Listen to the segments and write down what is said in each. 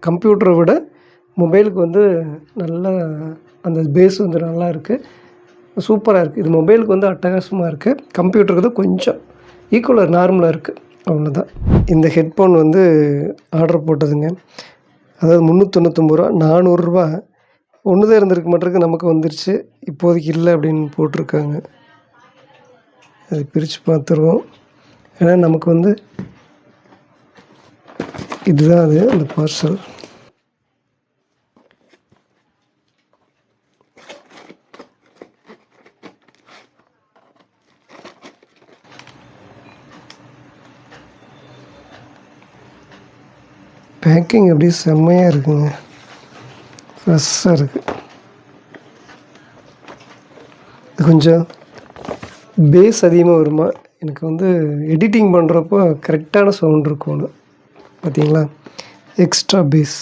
கம்ப்யூட்டரை விட மொபைலுக்கு வந்து நல்ல அந்த பேஸ் வந்து நல்லா இருக்குது, சூப்பராக இருக்குது. இது மொபைலுக்கு வந்து அட்டகாசமாக இருக்குது, கம்ப்யூட்டருக்கு வந்து கொஞ்சம் ஈக்குவலாக நார்மலாக இருக்குது, அவ்வளோதான். இந்த ஹெட்ஃபோன் வந்து ஆர்டர் போட்டதுங்க, அதாவது ரூ. 399, ரூ. 400 ஒன்று தான் இருந்திருக்கு மாட்டிருக்கு, நமக்கு வந்துருச்சு. இப்போதைக்கு இல்லை அப்படின்னு போட்டிருக்காங்க. அது பிரித்து பார்த்துருவோம். ஏன்னா நமக்கு வந்து இதுதான் அது அந்த பார்சல். பேக்கிங் அப்படியே செம்மையாக இருக்குங்க, ஃப்ரெஷ்ஷாக இருக்குது. இது கொஞ்சம் பேஸ் அதிகமாக வருமா, எனக்கு வந்து எடிட்டிங் பண்ணுறப்போ கரெக்டான சவுண்ட் இருக்கணும், பார்த்தீங்களா, எக்ஸ்ட்ரா பேஸ்.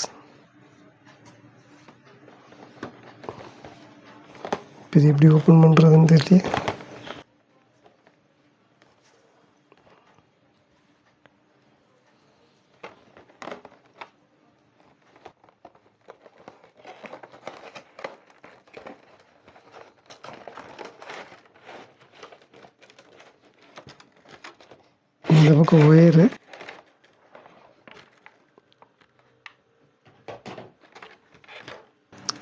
இது எப்படி ஓப்பன் பண்ணுறதுன்னு தெரியல. இந்த பக்கம் ஒயரு,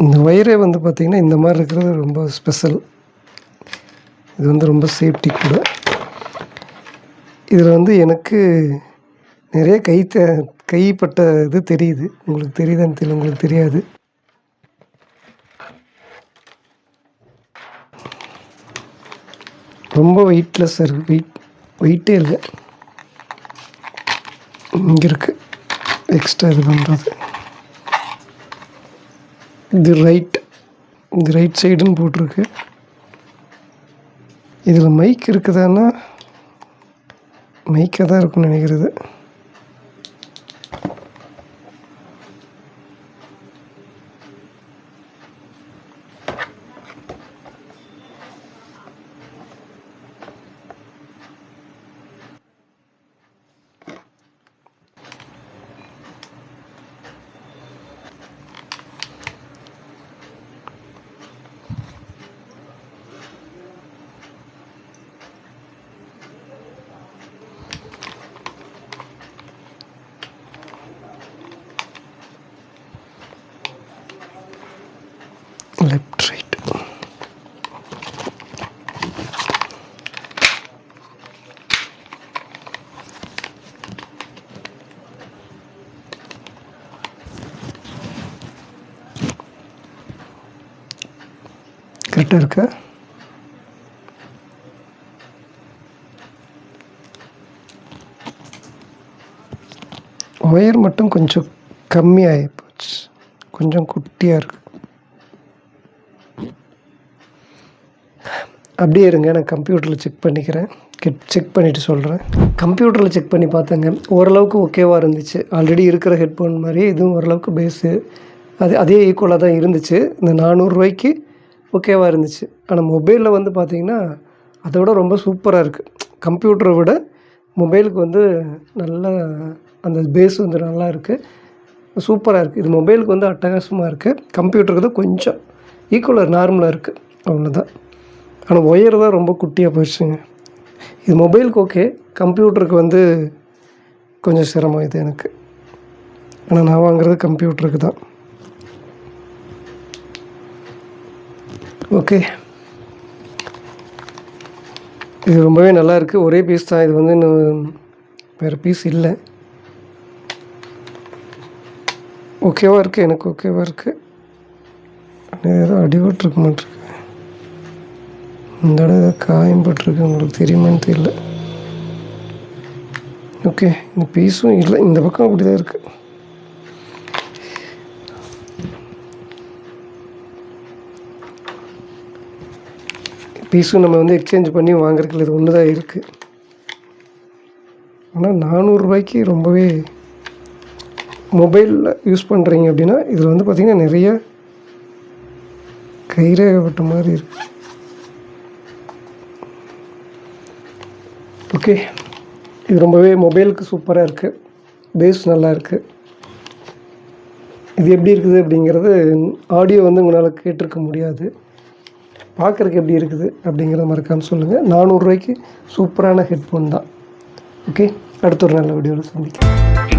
இந்த ஒயரே வந்து பார்த்திங்கன்னா இந்த மாதிரி இருக்கிறது ரொம்ப ஸ்பெஷல். இது வந்து ரொம்ப சேஃப்டி கூட. இதில் வந்து எனக்கு நிறைய கைப்பட்ட இது தெரியுது, உங்களுக்கு தெரியுதான்னு தெரியல, உங்களுக்கு தெரியாது. ரொம்ப வெயிட்லெஸ்ஸாக இருக்குது, வெயிட்டே இல்லை. இங்கே இருக்குது எக்ஸ்ட்ரா இது பண்ணுறது. இது ரைட் சைடுன்னு போட்டிருக்கு. இதில் மைக் இருக்குதான்னா மைக்காக தான் இருக்குன்னு நினைக்கிறது. Left right. கரெக்டாக இருக்கா? ஒயர் மட்டும் கொஞ்சம் கம்மியாகி போச்சு, கொஞ்சம் குட்டியாக இருக்குது. அப்படியே இருங்க, நான் கம்ப்யூட்டரில் செக் பண்ணிக்கிறேன், செக் பண்ணிவிட்டு சொல்கிறேன். கம்ப்யூட்டரில் செக் பண்ணி பார்த்தேங்க, ஓரளவுக்கு ஓகேவாக இருந்துச்சு. ஆல்ரெடி இருக்கிற ஹெட்ஃபோன் மாதிரி இதுவும் ஓரளவுக்கு பேஸு அதே ஈக்குவலாக தான் இருந்துச்சு. இந்த 400 ரூபாய்க்கு ஓகேவாக இருந்துச்சு. ஆனால் மொபைலில் வந்து பார்த்திங்கன்னா அதை விட ரொம்ப சூப்பராக இருக்குது. கம்ப்யூட்டரை விட மொபைலுக்கு வந்து நல்ல அந்த பேஸ் வந்து நல்லா இருக்குது, சூப்பராக இருக்குது. இது மொபைலுக்கு வந்து அட்டகாசமாக இருக்குது, கம்ப்யூட்டருக்கு தான் கொஞ்சம் ஈக்குவலாக நார்மலாக இருக்குது, அவ்வளோதான். ஆனால் ஒயர் தான் ரொம்ப குட்டியாக போயிடுச்சுங்க. இது மொபைலுக்கு ஓகே, கம்ப்யூட்டருக்கு வந்து கொஞ்சம் சிரமம் இது எனக்கு. ஆனால் நான் வாங்குறது கம்ப்யூட்டருக்கு தான். ஓகே, இது ரொம்பவே நல்லா இருக்குது. ஒரே பீஸ் தான் இது, வந்து இன்னும் வேறு பீஸ் இல்லை. ஓகேவாக இருக்குது, எனக்கு ஓகேவாக இருக்குது. ஏதோ அடிபட்டுருக்க மாட்டிருக்கு, இந்த இடம் ஏதோ காயம் பட்டிருக்கு, உங்களுக்கு தெரியுமான்னு தெரியல. ஓகே, இந்த பீஸும் இல்லை, இந்த பக்கம் அப்படி தான் இருக்குது. பீஸும் நம்ம வந்து எக்ஸ்சேஞ்ச் பண்ணி வாங்குறதுக்கு இது ஒன்று தான் இருக்குது. ஆனால் 400 ரூபாய்க்கு ரொம்பவே, மொபைலில் யூஸ் பண்ணுறீங்க அப்படின்னா இதில் வந்து பார்த்திங்கன்னா நிறைய கைரேகப்பட்ட மாதிரி இருக்குது. ஓகே, இது ரொம்பவே மொபைலுக்கு சூப்பராக இருக்குது, பேஸ் நல்லா இருக்குது. இது எப்படி இருக்குது அப்படிங்கிறது ஆடியோ வந்து உங்களால் கேட்டிருக்க முடியாது. பார்க்குறக்கு எப்படி இருக்குது அப்படிங்கிறத மறக்காமல் சொல்லுங்கள். 400 ரூபாய்க்கு சூப்பரான ஹெட்ஃபோன் தான். ஓகே, அடுத்த ஒரு நல்ல வீடியோவில் சந்திக்கிறேன்.